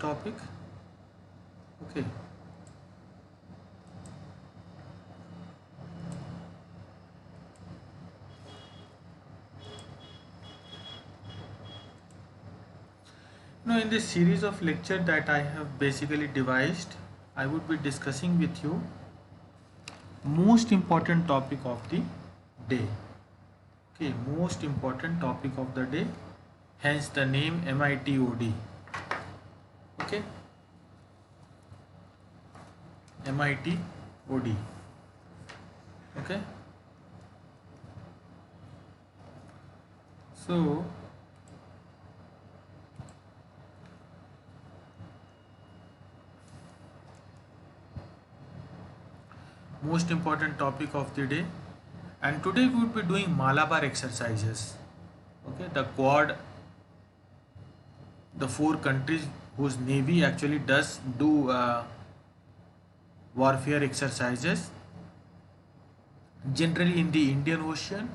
topic. Okay. Now, in this series of lecture that I have basically devised, I would be discussing with you most important topic of the day. Okay, most important topic of the day, hence the name MITOD. Okay, MITOD. Okay, so most important topic of the day, and today we would be doing Malabar exercises. Okay, the quad, the four countries whose navy actually does do warfare exercises, generally in the Indian Ocean,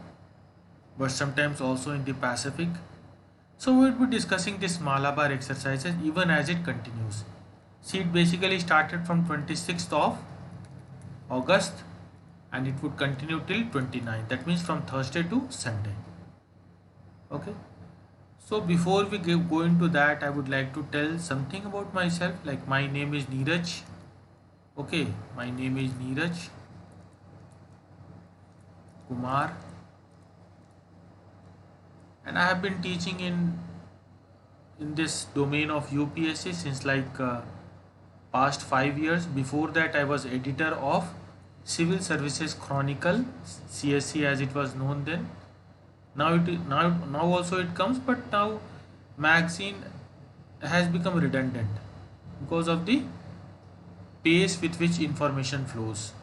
but sometimes also in the Pacific. So we will be discussing this Malabar exercises even as it continues. See, it basically started from 26th of August and it would continue till 29th. That means from Thursday to Sunday. Okay. So before we go into that, I would like to tell something about myself. Like, my name is Niraj. Okay, my name is Niraj Kumar, and I have been teaching in this domain of UPSC since like past 5 years. Before that, I was editor of Civil Services Chronicle, CSE as it was known then. Now also it comes, but now magazine has become redundant because of the pace with which information flows.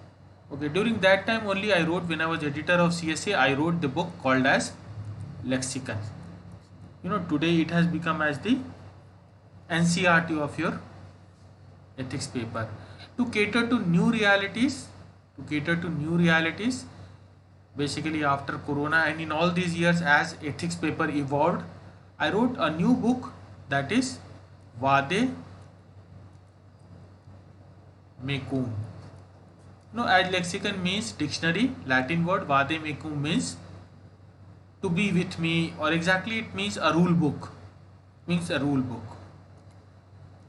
Okay, during that time only I wrote, when I was editor of CSA, I wrote the book called as Lexicon. Today it has become as the NCRT of your ethics paper. To cater to new realities, basically after Corona and in all these years as ethics paper evolved, I wrote a new book, that is Vade Mecum. As lexicon means dictionary, Latin word, Vade Mecum means to be with me, or exactly it means a rule book.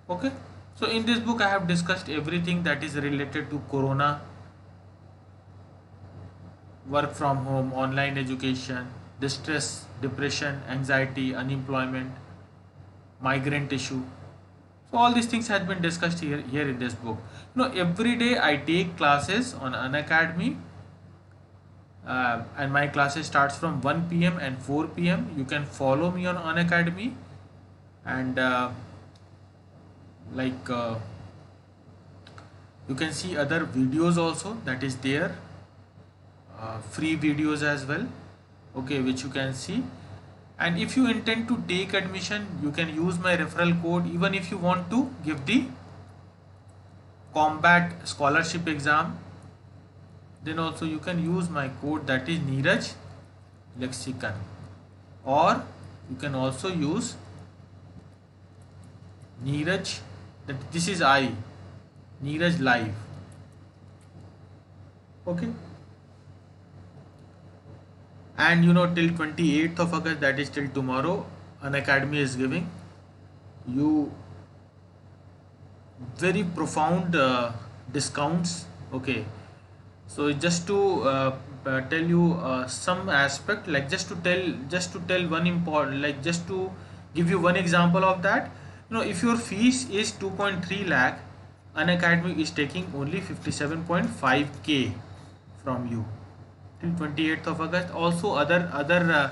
Okay. So in this book I have discussed everything that is related to Corona, work from home, online education, distress, depression, anxiety, unemployment, migrant issue. So all these things has been discussed here in this book. Every day I take classes on Unacademy, and my classes starts from 1 p.m. and 4 p.m. You can follow me on Unacademy, and you can see other videos also that is there, free videos as well, okay, which you can see. And if you intend to take admission, you can use my referral code. Even if you want to give the combat scholarship exam, then also you can use my code, that is Niraj Lexicon, or you can also use Niraj, that this is Niraj Live. Okay. And till 28th of August, that is till tomorrow, Unacademy is giving you very profound discounts. Okay, so just to tell you some aspect, like just to tell one important, like just to give you one example of that. If your fees is 2.3 lakh, Unacademy is taking only 57.5k from you till 28th of August. Also other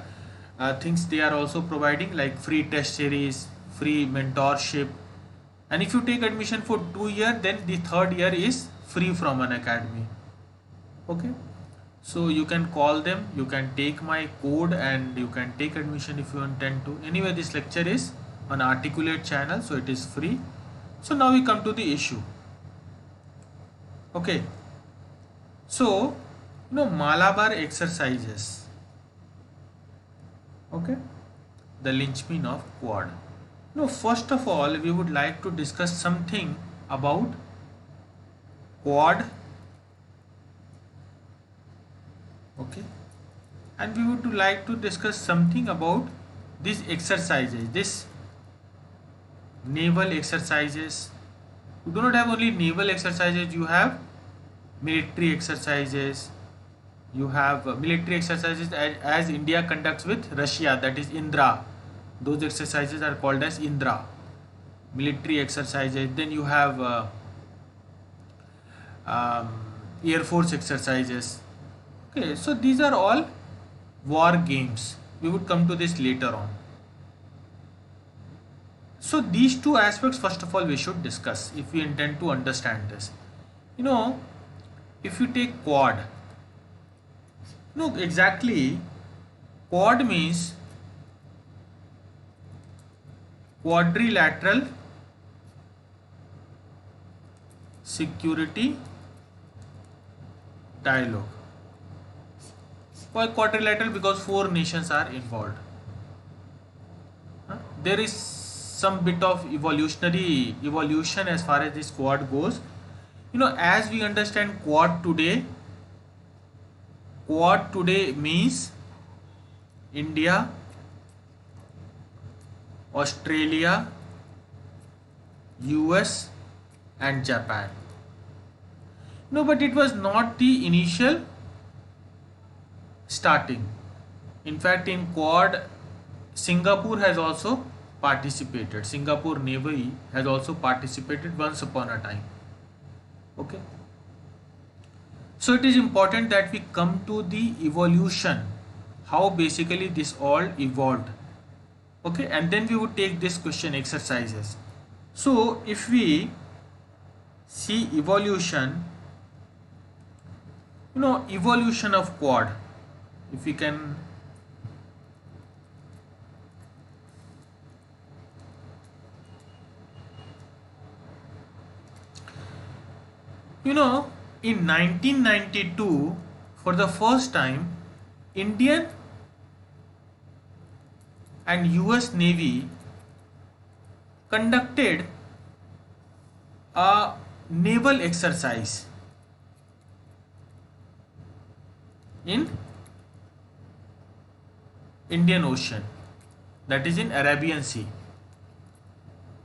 things they are also providing, like free test series, free mentorship, and if you take admission for 2 years, then the third year is free from Unacademy. Okay, so you can call them, you can take my code, and you can take admission if you intend to. Anyway, this lecture is on Articulate channel, so it is free. So now we come to the issue. Okay, so Malabar exercises, okay, the lynchpin of quad. No, first of all, we would like to discuss something about quad, okay, and we would like to discuss something about these exercises, this naval exercises. You do not have only naval exercises, you have military exercises. You have military exercises as India conducts with Russia, that is Indra. Those exercises are called as Indra. Military exercises. Then you have um, Air Force exercises. Okay, so these are all war games. We would come to this later on. So these two aspects, first of all, we should discuss if we intend to understand this. You know, if you take quad, no, exactly, quad means quadrilateral security dialogue. Why quadrilateral? Because four nations are involved. There is some bit of evolution as far as this quad goes. You know, as we understand quad today means India, Australia, US and Japan. No, but it was not the initial starting. In fact, in quad, Singapore has also participated. Singapore Navy has also participated once upon a time. Okay. So it is important that we come to the evolution, how basically this all evolved. Okay, and then we would take this question exercises. So if we see evolution, you know, evolution of quad, if we can you know, in 1992, for the first time, Indian and US Navy conducted a naval exercise in Indian Ocean, that is in Arabian Sea.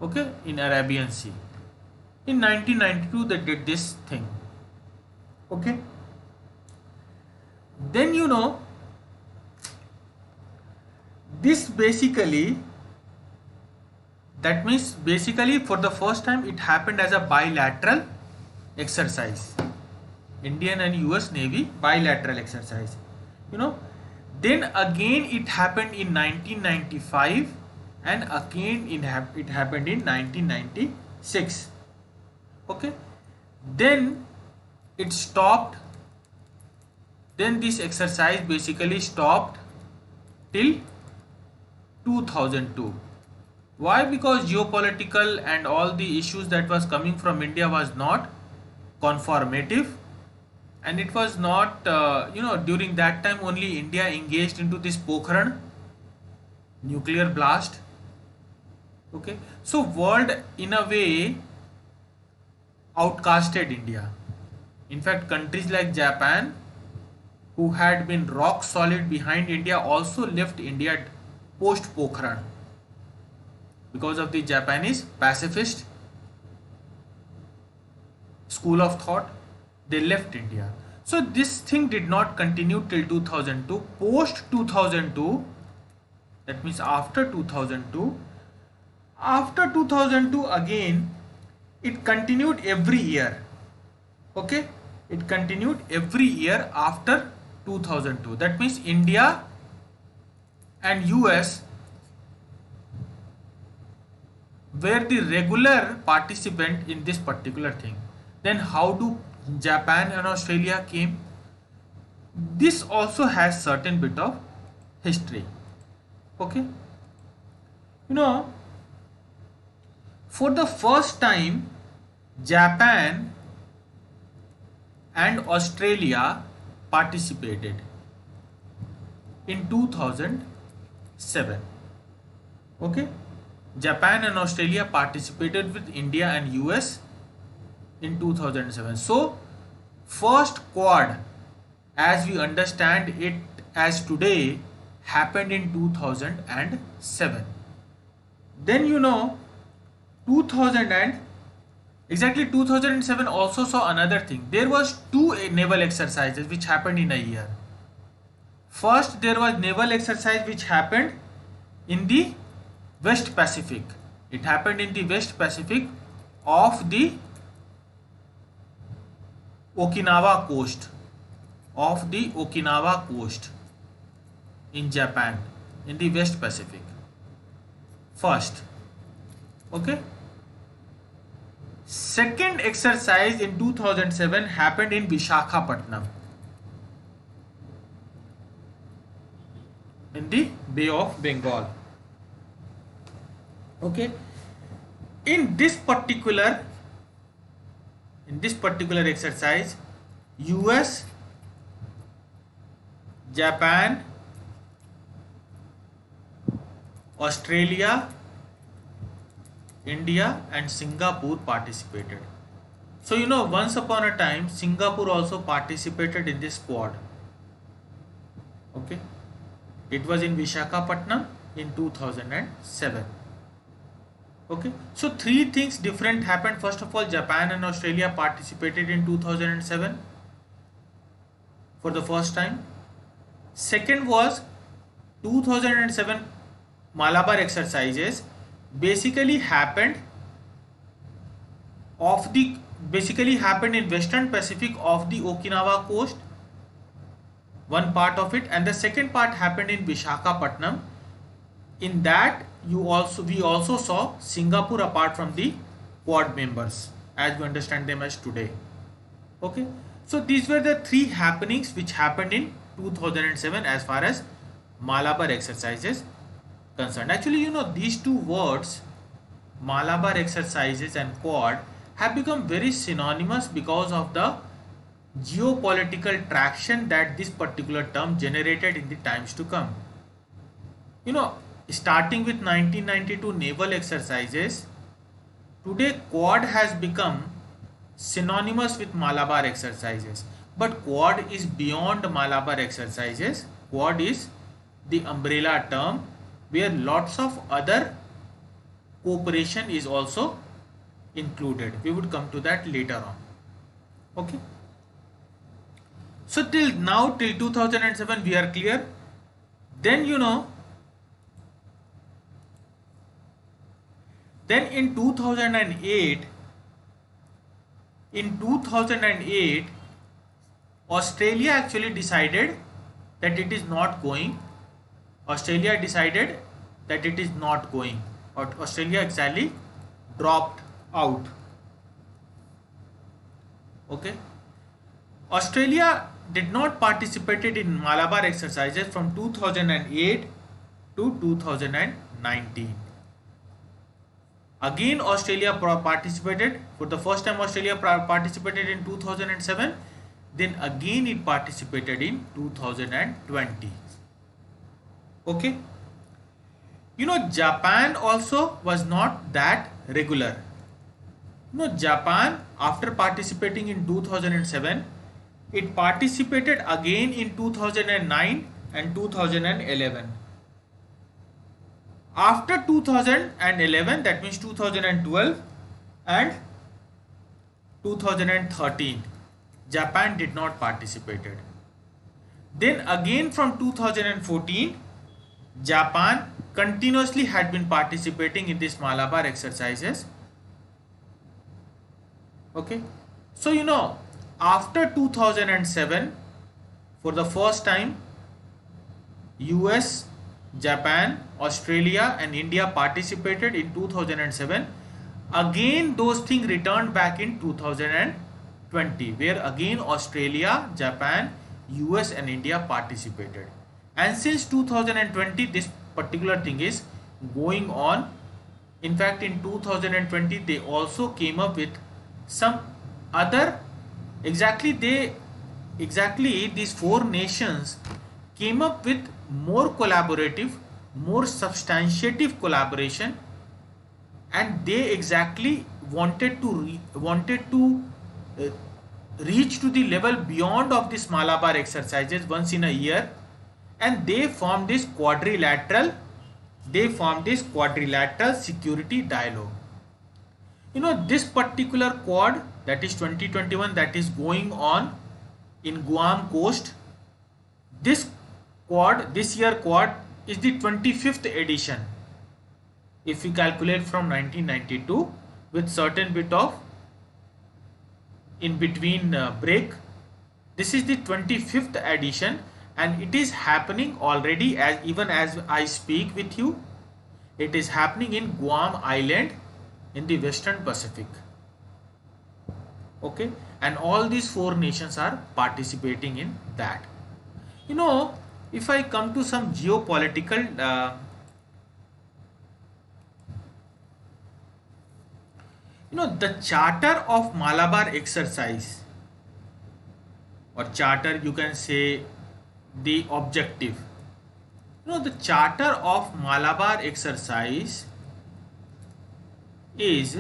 Okay, in Arabian Sea. In 1992 they did this thing. Okay. Then you know, this basically, that means basically for the first time it happened as a bilateral exercise. Indian and US Navy bilateral exercise. You know, then again it happened in 1995 and again it happened in 1996. Okay, then it stopped. Then this exercise basically stopped till 2002. Why? Because geopolitical and all the issues that was coming from India was not conformative, and it was not you know, during that time only India engaged into this Pokhran nuclear blast. Okay, so world in a way outcasted India. In fact, countries like Japan, who had been rock solid behind India, also left India post Pokhran because of the Japanese pacifist school of thought. They left India. So this thing did not continue till 2002. Post 2002, that means after 2002, after 2002 again it continued every year. Okay, it continued every year after 2002. That means India and US were the regular participant in this particular thing. Then how do Japan and Australia came? This also has certain bit of history. Okay, you know, for the first time Japan and Australia participated in 2007. Okay, Japan and Australia participated with India and US in 2007. So first quad as we understand it as today happened in 2007. Then 2000 and exactly 2007 also saw another thing. There was two naval exercises which happened in a year. First there was naval exercise which happened in the West Pacific. It happened in the West Pacific of the Okinawa coast, in Japan, in the West Pacific. First, okay. Second exercise in 2007 happened in Visakhapatnam, in the Bay of Bengal. Okay. In this particular exercise, US, Japan, Australia, India and Singapore participated. So once upon a time Singapore also participated in this quad. Okay. It was in Visakhapatnam in 2007. Okay. So three things different happened. First of all, Japan and Australia participated in 2007 for the first time. Second was 2007 Malabar exercises basically happened in Western Pacific of the Okinawa coast, one part of it, and the second part happened in Visakhapatnam. In that we also saw Singapore apart from the quad members as we understand them as today. Okay, so these were the three happenings which happened in 2007 as far as Malabar exercises concerned. Actually, these two words, Malabar exercises and quad, have become very synonymous because of the geopolitical traction that this particular term generated in the times to come. Starting with 1992 naval exercises, today quad has become synonymous with Malabar exercises. But quad is beyond Malabar exercises. Quad is the umbrella term where lots of other cooperation is also included. We would come to that later on. Okay. So till 2007 we are clear. Then then in 2008 Australia actually decided that it is not going. Australia exactly dropped out. Okay. Australia did not participated in Malabar exercises from 2008 to 2019. Again Australia participated for the first time. Australia participated in 2007. Then again it participated in 2020. Okay. Japan also was not that regular. Japan, after participating in 2007, it participated again in 2009 and 2011. After 2011, that means 2012 and 2013, Japan did not participated. Then again from 2014, Japan continuously had been participating in this Malabar exercises. Okay. So after 2007, for the first time, US, Japan, Australia and India participated in 2007. Again those things returned back in 2020, where again Australia, Japan, US and India participated. And since 2020 this particular thing is going on. In fact, in 2020 they also came up with some other these four nations came up with more collaborative, more substantiative collaboration and they exactly wanted to uh, reach to the level beyond of this Malabar exercises once in a year, and they formed this quadrilateral security dialogue. This particular quad, that is 2021, that is going on in Guam coast. This year quad is the 25th edition, if we calculate from 1992 with certain bit of in between break. This is the 25th edition, and it is happening already, as I speak with you. It is happening in Guam Island in the Western Pacific. Okay, and all these four nations are participating in that. If I come to some geopolitical the charter of Malabar exercise, or charter, you can say the objective. The charter of Malabar exercise is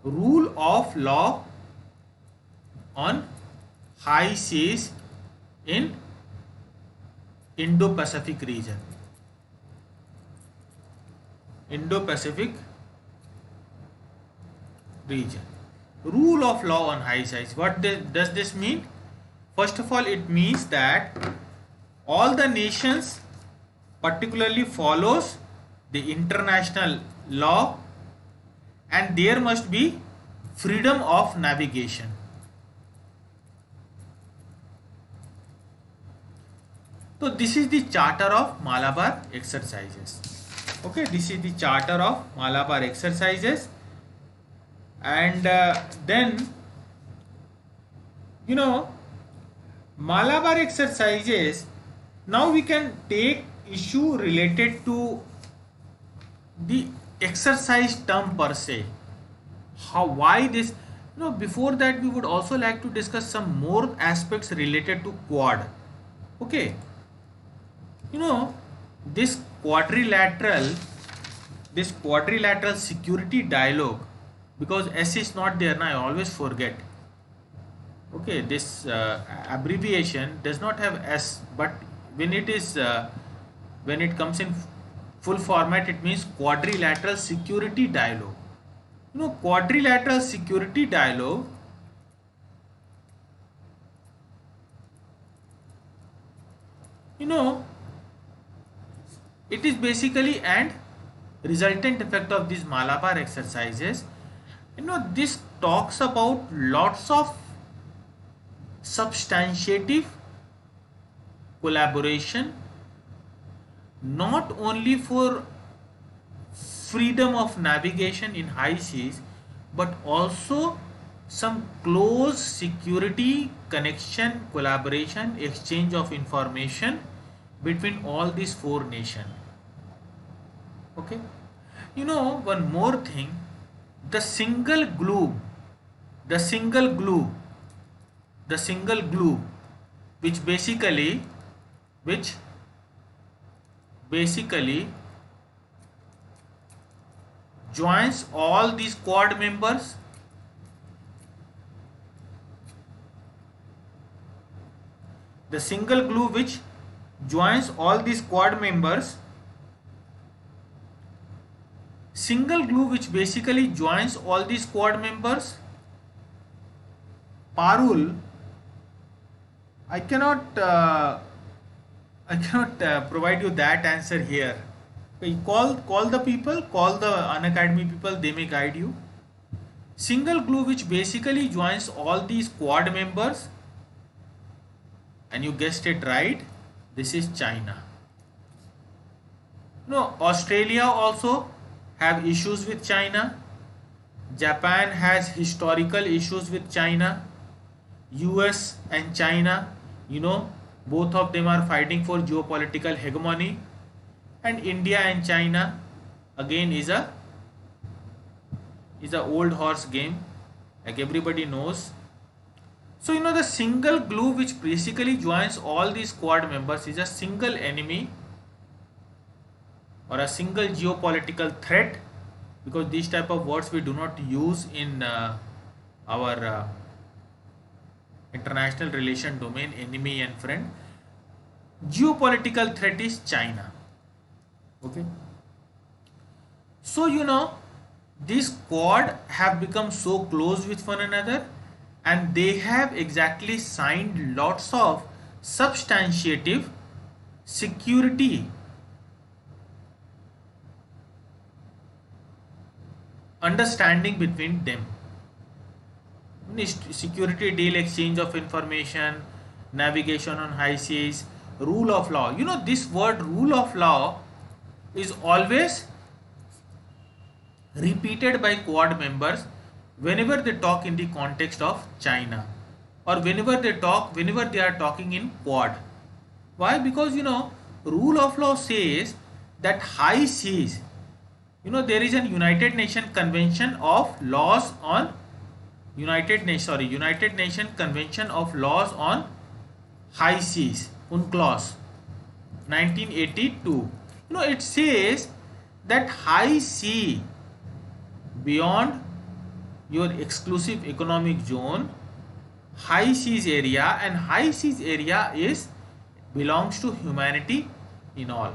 rule of law on high seas in Indo-Pacific region. Rule of law on high seas. What does this mean? First of all, it means that all the nations particularly follows the international law, and there must be freedom of navigation. So this is the charter of Malabar exercises. Okay, this is the charter of Malabar exercises. And then Malabar exercises, now we can take issue related to the exercise term per se. Why this? Before that, we would also like to discuss some more aspects related to quad. Okay, this quadrilateral security dialogue, because S is not there now, I always forget. Okay, this abbreviation does not have S, but when it comes in full format, it means quadrilateral security dialogue. Quadrilateral security dialogue it is basically and resultant effect of these Malabar exercises. This talks about lots of substantive collaboration, not only for freedom of navigation in high seas, but also some close security connection, collaboration, exchange of information between all these four nations. Okay, one more thing, the single glue, which basically joins all these quad members. The single glue which joins all these quad members. Single glue which basically joins all these quad members. Parul, I cannot provide you that answer here. Okay, call the people, call the Unacademy people, they may guide you. Single glue which basically joins all these quad members, and you guessed it right, this is China. Australia also have issues with China. Japan has historical issues with China. US and China, both of them are fighting for geopolitical hegemony. And India and China again is a old horse game, like everybody knows. So the single glue which basically joins all these quad members is a single enemy or a single geopolitical threat, because these type of words we do not use in our international relation domain, enemy and friend. Geopolitical threat is China. Okay. So these quad have become so close with one another, and they have exactly signed lots of substantiative security understanding between them. Security deal, exchange of information, navigation on high seas, rule of law. This word rule of law is always repeated by quad members whenever they talk in the context of China, or whenever they are talking in quad. Why? Because rule of law says that high seas, there is a United Nations Convention of Laws on United Nation Convention of Laws on High Seas, UNCLOS, 1982. It says that high sea beyond your exclusive economic zone, high seas area, and high seas area belongs to humanity in all.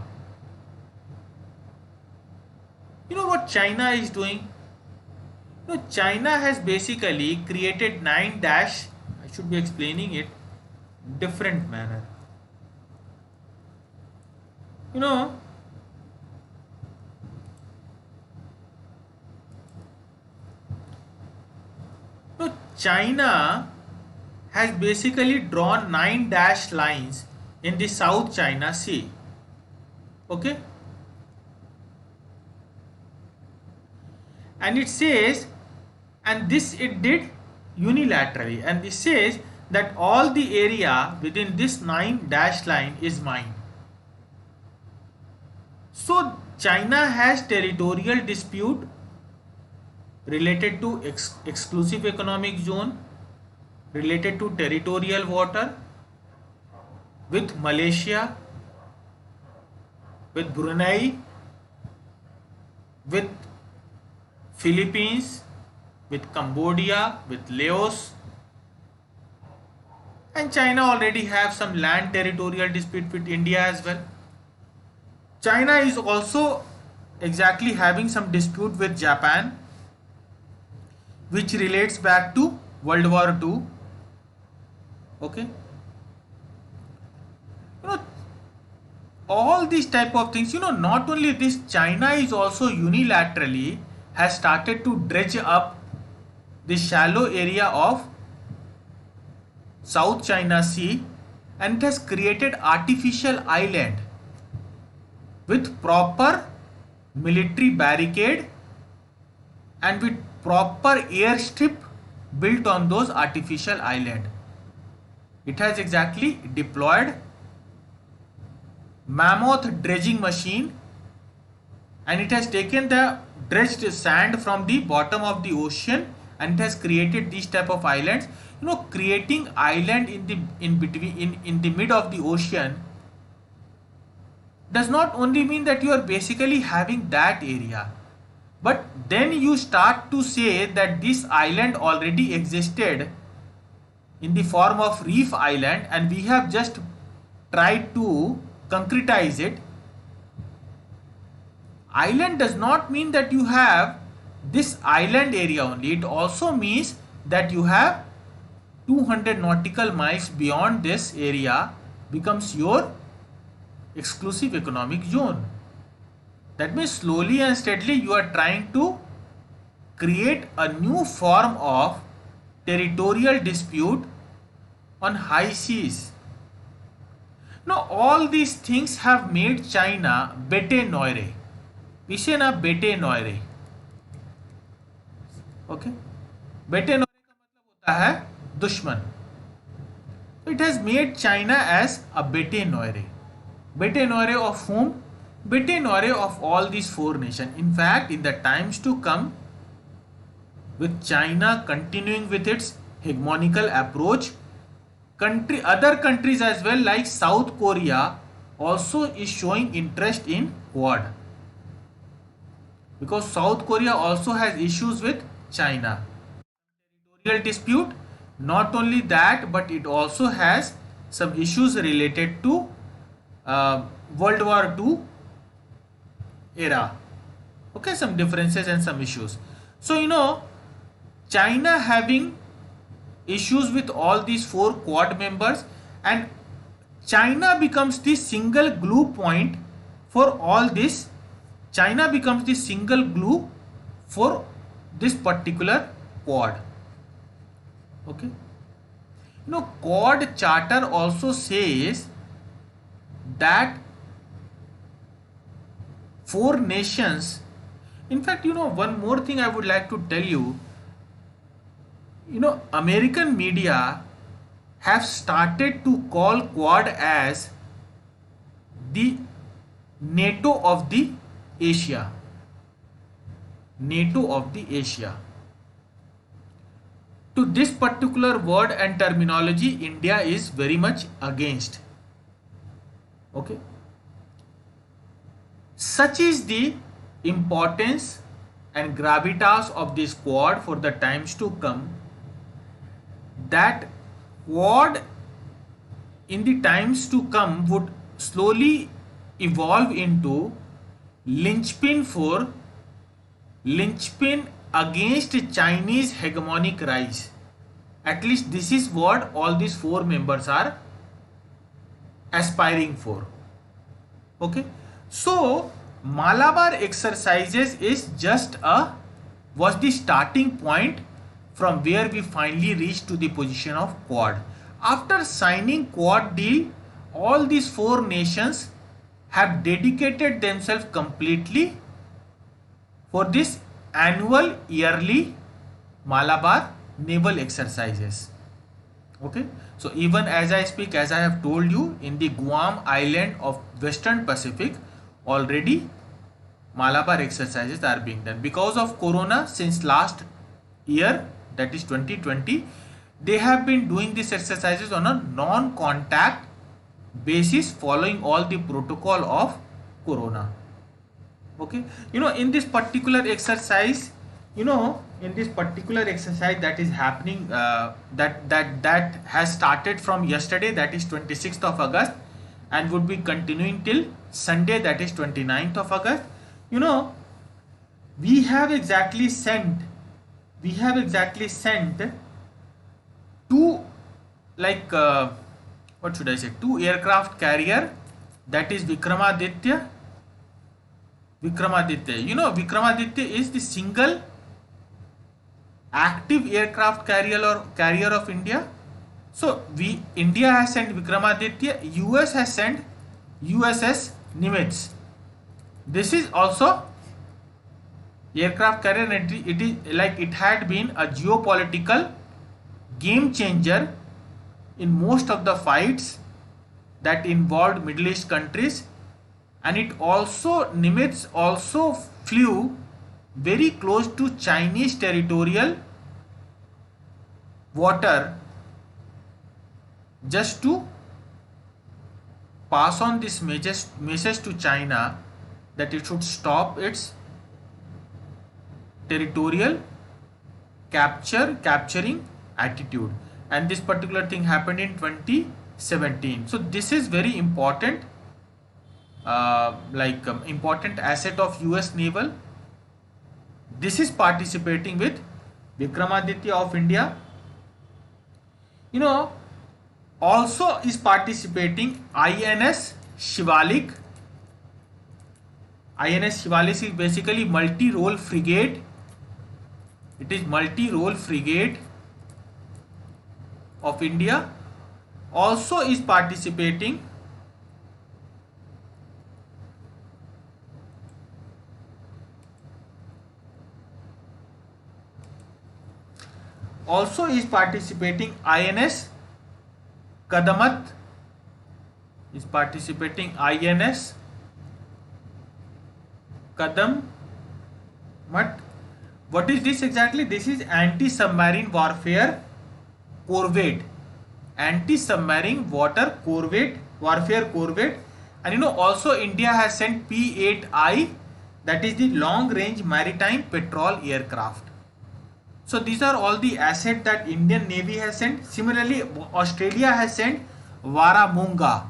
What China is doing? China has basically created 9 dash. I should be explaining it different manner. China has basically drawn 9 dash lines in the South China Sea. Okay. And it says, and this it did unilaterally, and this says that all the area within this 9 dash line is mine. So China has territorial dispute related to exclusive economic zone, related to territorial water with Malaysia, with Brunei, with Philippines, with Cambodia, with Laos, and China already have some land territorial dispute with India as well. China is also exactly having some dispute with Japan, which relates back to World War II. Okay. All these type of things, not only this, China is also unilaterally has started to dredge up the shallow area of South China Sea, and it has created artificial island with proper military barricade and with proper airstrip built on those artificial island. It has exactly deployed mammoth dredging machine, and it has taken the dredged sand from the bottom of the ocean, and it has created these type of islands. Creating island in between in the mid of the ocean does not only mean that you are basically having that area, but then you start to say that this island already existed in the form of reef island, and we have just tried to concretize it. Island does not mean that you have this island area only. It also means that you have 200 nautical miles beyond this area becomes your exclusive economic zone. That means slowly and steadily you are trying to create a new form of territorial dispute on high seas. Now all these things have made China bete noire. इसे ना बेटे नोयरे. Okay, बेटे नोयरे का मतलब होता है दुश्मन. It has made China as a bete noire. Bete noire of whom? Bete noire of all these 4 nations. In fact, in the times to come, with China continuing with its hegemonical approach, other countries as well, like South Korea, also is showing interest in Quad. because South Korea also has issues with China. Territorial dispute. Not only that, but it also has some issues related to World War II era. Okay, some differences and some issues. So China having issues with all these four Quad members, and China becomes the single glue point for all this. China becomes the single glue for this particular Quad. Okay. Quad Charter also says that four nations. In fact, one more thing I would like to tell you. American media have started to call Quad as the NATO of the Asia. NATO of the Asia. To this particular word and terminology, India is very much against. Okay. Such is the importance and gravitas of this Quad for the times to come, that Quad in the times to come would slowly evolve into lynchpin against Chinese hegemonic rise. At least this is what all these four members are aspiring for. Okay. So Malabar exercises was the starting point from where we finally reached to the position of Quad. After signing Quad deal, all these four nations have dedicated themselves completely for this annual yearly Malabar naval exercises. Okay. So even as I speak, as I have told you, in the Guam island of Western Pacific, already Malabar exercises are being done. Because of Corona, since last year, that is 2020, they have been doing these exercises on a non-contact basis, following all the protocol of Corona. Okay. In this particular exercise, that is happening, that has started from yesterday, that is 26th of August, and would be continuing till Sunday, that is 29th of August. We have exactly sent two, two aircraft carrier, that is Vikramaditya. Vikramaditya is the single active aircraft carrier of India. So India has sent Vikramaditya, US has sent USS Nimitz. This is also aircraft carrier entry. It had been a geopolitical game changer in most of the fights that involved Middle East countries, and Nimitz also flew very close to Chinese territorial water just to pass on this message to China that it should stop its territorial capturing attitude. And this particular thing happened in 2017. So this is very important, important asset of US naval. This is participating with Vikramaditya of India. Also is participating INS Shivalik. INS Shivalik is basically multi-role frigate. It is multi-role frigate of India. Also is participating INS Kadamat, is participating INS Kadamat. What is this exactly? This is anti-submarine warfare corvette. Anti-submarine warfare corvette. And also India has sent P8I that is the long range maritime patrol aircraft. So these are all the assets that Indian Navy has sent. Similarly, Australia has sent Varamunga,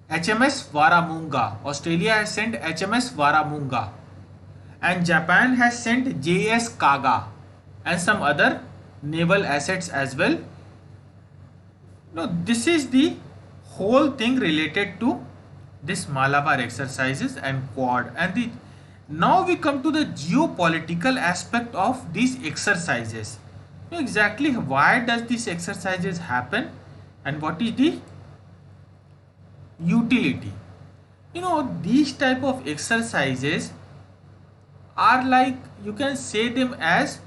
HMS Varamunga. Australia has sent HMS Varamunga, and Japan has sent JS Kaga and some other naval assets as well. Now this is the whole thing related to this Malabar exercises and Quad. And the now we come to the geopolitical aspect of these exercises. Exactly why does these exercises happen and what is the utility? These type of exercises are like, you can say them as,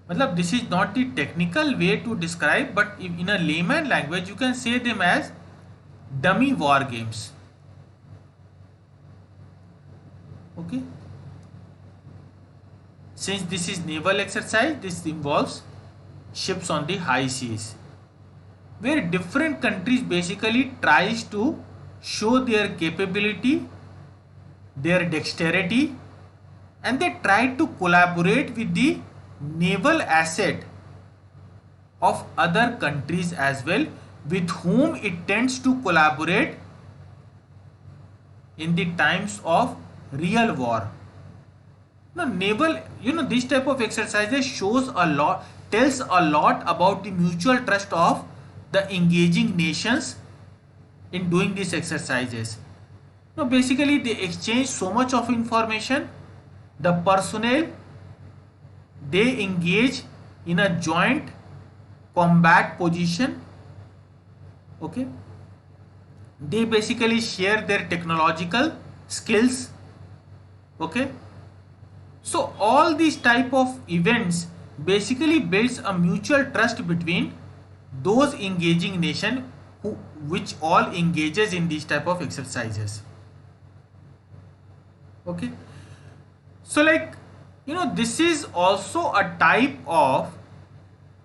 this is not the technical way to describe, but in a layman language you can say them as dummy war games. Okay, since this is naval exercise, this involves ships on the high seas, where different countries basically tries to show their capability, their dexterity, and they try to collaborate with the naval asset of other countries as well, with whom it tends to collaborate in the times of real war. Now naval, this type of exercises shows a lot, tells a lot about the mutual trust of the engaging nations in doing these exercises. Now basically they exchange so much of information. The personnel, they engage in a joint combat position. Okay, they basically share their technological skills. Okay, so all these type of events basically builds a mutual trust between those engaging nation which all engages in these type of exercises. Okay, so this is also a type of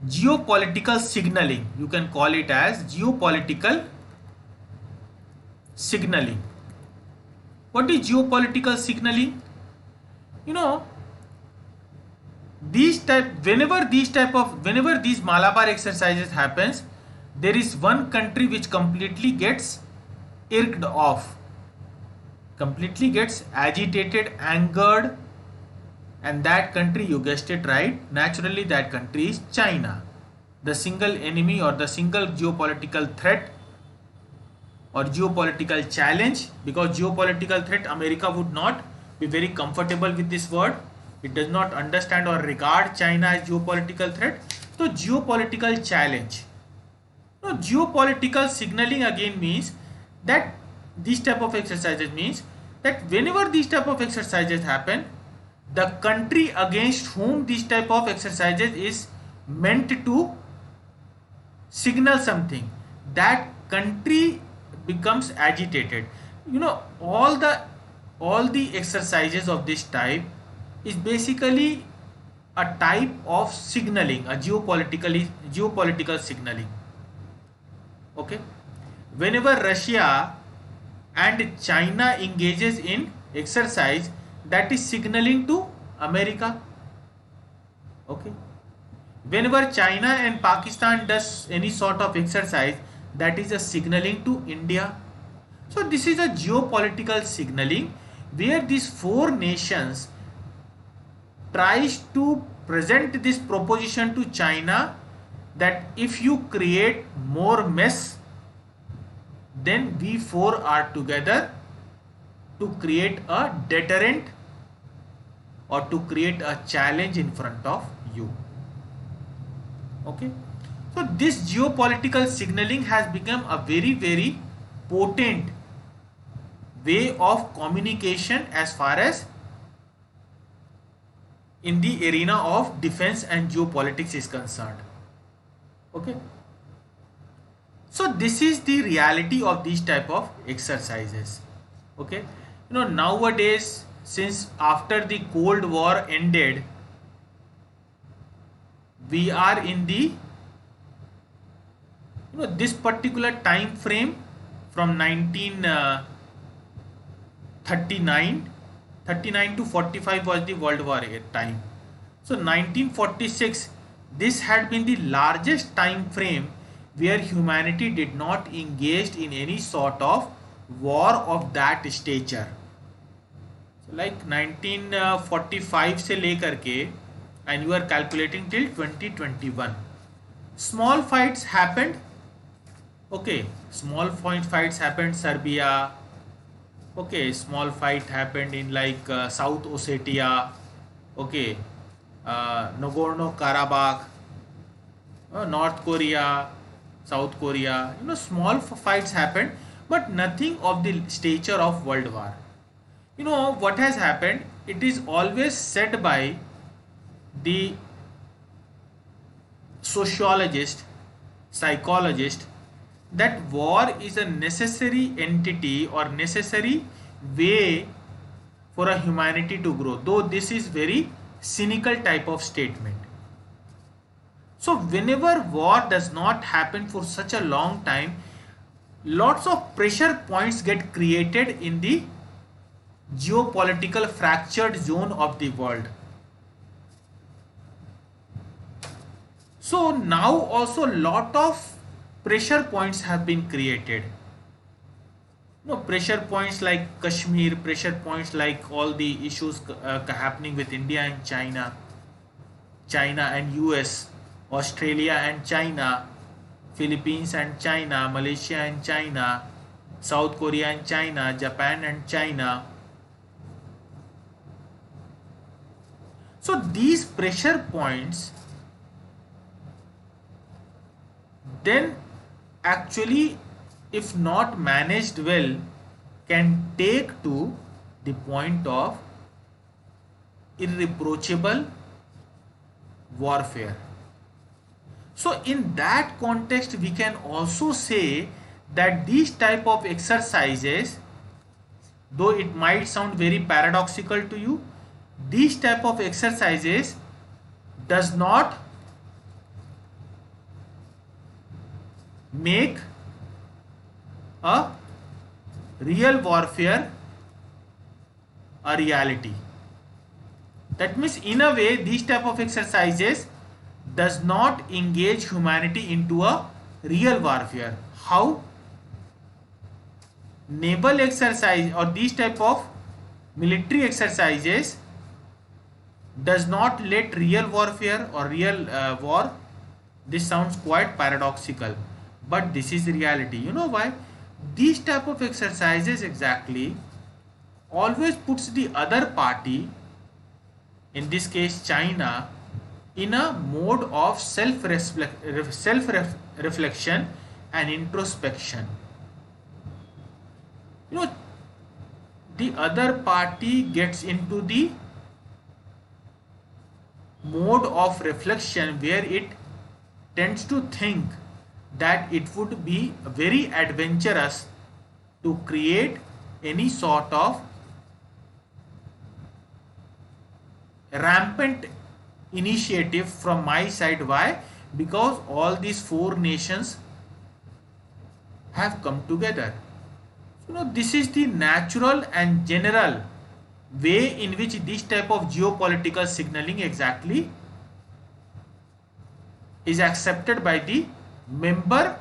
geopolitical signaling. You can call it as geopolitical signaling. What is geopolitical signaling? Whenever these Malabar exercises happens, there is one country which completely gets irked off, completely gets agitated, angered, and that country, you guessed it right, naturally that country is China, the single enemy or the single geopolitical threat or geopolitical challenge. Because geopolitical threat, America would not be very comfortable with this word. It does not understand or regard China as geopolitical threat. So geopolitical challenge. Now geopolitical signaling again means that these type of exercises means that whenever these type of exercises happen, the country against whom these type of exercises is meant to signal something, that country becomes agitated. All the exercises of this type is basically a type of signaling, a geopolitical signaling. Okay, whenever Russia and China engages in exercise, that is signaling to America. Okay, whenever China and Pakistan does any sort of exercise, that is a signaling to India. So this is a geopolitical signaling where these four nations tries to present this proposition to China that if you create more mess, then we four are together to create a deterrent or to create a challenge in front of you. Okay, so this geopolitical signaling has become a very, very potent way of communication as far as in the arena of defense and geopolitics is concerned. Okay, so this is the reality of these type of exercises. Okay, nowadays, since after the Cold War ended, we are in the this particular time frame from 1939 39 to 45 was the World War time. So 1946, this had been the largest time frame where humanity did not engage in any sort of war of that stature. So like 1945 से लेकर के and you are calculating till 2021. Small fights happened. Okay, small fights happened Serbia. Okay, small fight happened in like South Ossetia. Okay, Nagorno-Karabakh, North Korea, South Korea. You know, small fights happened, but nothing of the stature of World War. You know what has happened? It is always said by the sociologist, psychologist, that war is a necessary entity or necessary way for a humanity to grow, though this is very cynical type of statement. So whenever war does not happen for such a long time, lots of pressure points get created in the geopolitical fractured zone of the world. So now also lot of pressure points have been created. No, pressure points like Kashmir, pressure points like all the issues happening with India and China, China and US, Australia and China, Philippines and China, Malaysia and China, South Korea and China, Japan and China. So these pressure points then actually, if not managed well, can take to the point of irreproachable warfare. So in that context, we can also say that these type of exercises, though it might sound very paradoxical to you, these type of exercises does not make a real warfare a reality. That means in a way these type of exercises does not engage humanity into a real warfare. How? Naval exercise or these type of military exercises does not let real warfare or real war. This sounds quite paradoxical, but this is reality. You know why? These type of exercises exactly always puts the other party, in this case China, in a mode of self-reflection and introspection. You know, the other party gets into the mode of reflection where it tends to think that it would be very adventurous to create any sort of rampant initiative from my side. Why? Because all these four nations have come together. You know, this is the natural and general way in which this type of geopolitical signaling exactly is accepted by the member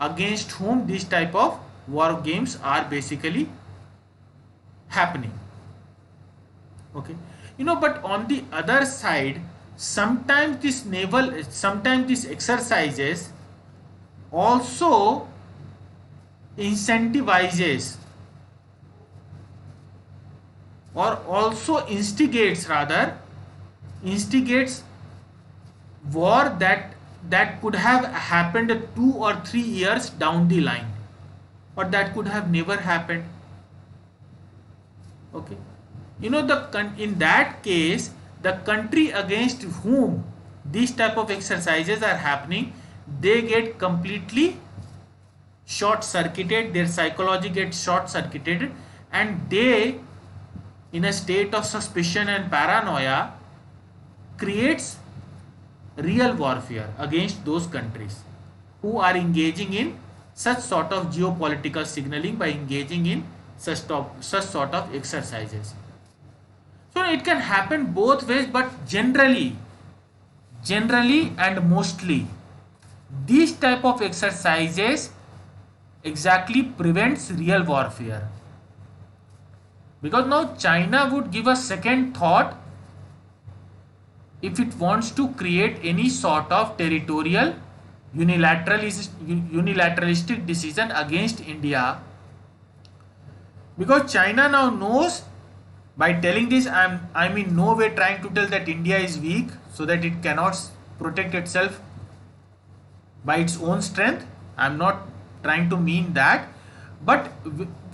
against whom this type of war games are basically happening. Okay, you know, but on the other side, sometimes these exercises also incentivizes or also instigates war that could have happened 2 or 3 years down the line, or that could have never happened. Okay, you know, in that case, the country against whom these type of exercises are happening, they get completely short circuited, their psychology gets short circuited, and they, in a state of suspicion and paranoia, creates real warfare against those countries who are engaging in such sort of geopolitical signaling by engaging in such sort of exercises. So it can happen both ways, but generally and mostly, these type of exercises exactly prevents real warfare. Because now China would give a second thought if it wants to create any sort of territorial unilateralistic decision against India, because China now knows, by telling this, I'm in no way trying to tell that India is weak so that it cannot protect itself by its own strength. I'm not trying to mean that, but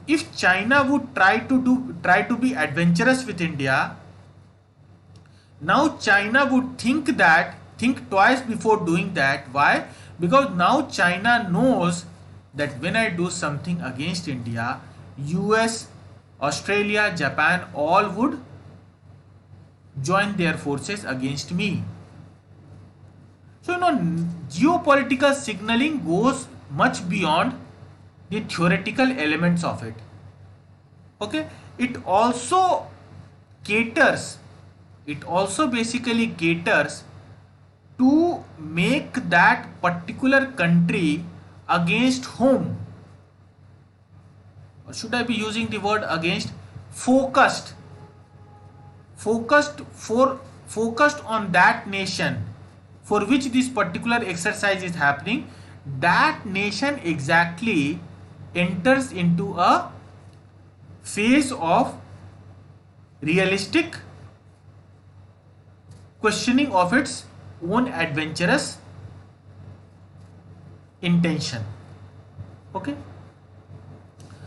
if China would try to be adventurous with India, now China would think twice before doing that. Why? Because now China knows that when I do something against India, US, Australia, Japan all would join their forces against me. So, geopolitical signaling goes much beyond the theoretical elements of it. Okay, it also caters, it also basically caters to make that particular country against whom, or should I be using the word against, focused focused on that nation for which this particular exercise is happening. That nation exactly enters into a phase of realistic questioning of its own adventurous intention. Okay,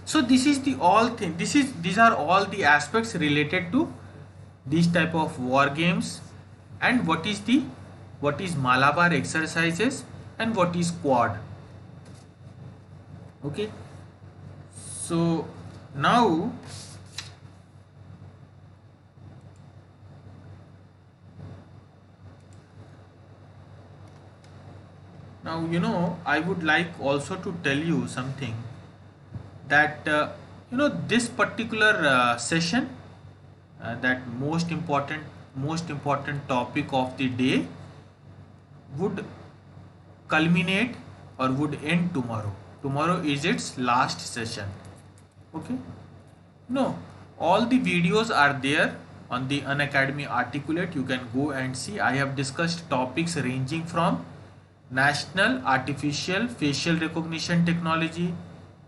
so this is the all thing, these are all the aspects related to these type of war games, and what is Malabar exercises and what is quad. Okay, so now I would like also to tell you something, that this particular session, that most important topic of the day would culminate or would end tomorrow. Tomorrow is its last session. Okay, no, all the videos are there on the Unacademy articulate. You can go and see. I have discussed topics ranging from national artificial facial recognition technology,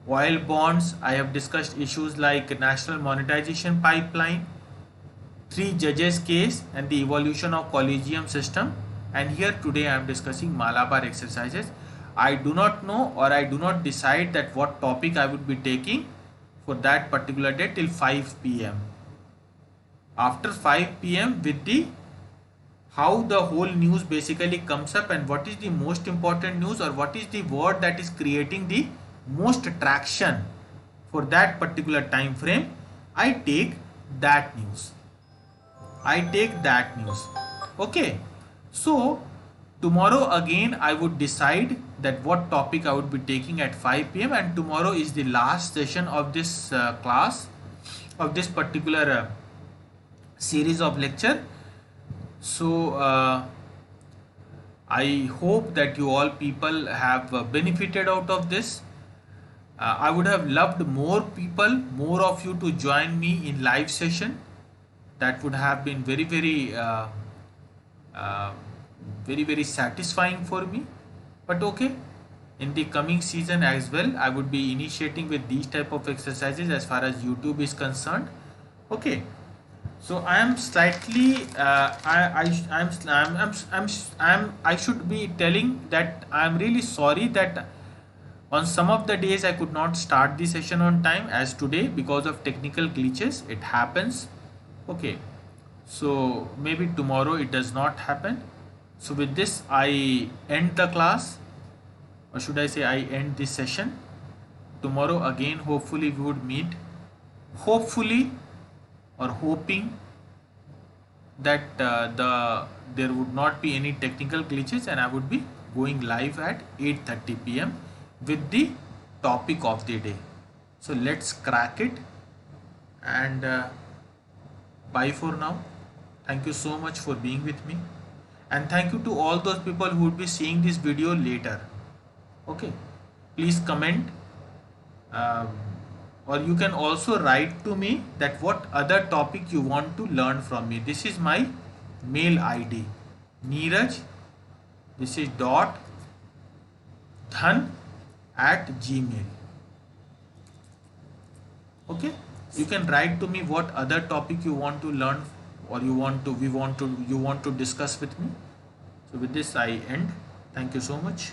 oil bonds. I have discussed issues like national monetization pipeline, three judges case, and the evolution of collegium system. And here today I am discussing Malabar exercises. I do not know, or I do not decide that what topic I would be taking for that particular day till 5 p.m. After 5 p.m. with the how the whole news basically comes up, and what is the most important news, or what is the word that is creating the most traction for that particular time frame, I take that news. Okay, so tomorrow again I would decide that what topic I would be taking at 5 p.m. and tomorrow is the last session of this class, of this particular series of lecture. So I hope that you all people have benefited out of this. I would have loved more of you to join me in live session. That would have been very satisfying for me. But okay, in the coming season as well, I would be initiating with these type of exercises as far as YouTube is concerned. Okay, so I am slightly I should be telling that I am really sorry that on some of the days I could not start the session on time, as today, because of technical glitches. It happens. Okay, so maybe tomorrow it does not happen. So with this I end the class, or should I say I end this session. Tomorrow again hopefully we would meet, hopefully, or hoping that there would not be any technical glitches, and I would be going live at 8:30 p.m. with the topic of the day. So let's crack it, and Bye for now. Thank you so much for being with me, and thank you to all those people who would be seeing this video later. Okay, please comment, um, or you can also write to me that what other topic you want to learn from me. This is my mail ID, Niraj. This is dot dhan at gmail. Okay, you can write to me what other topic you want to learn, or you want to discuss with me. So with this I end. Thank you so much.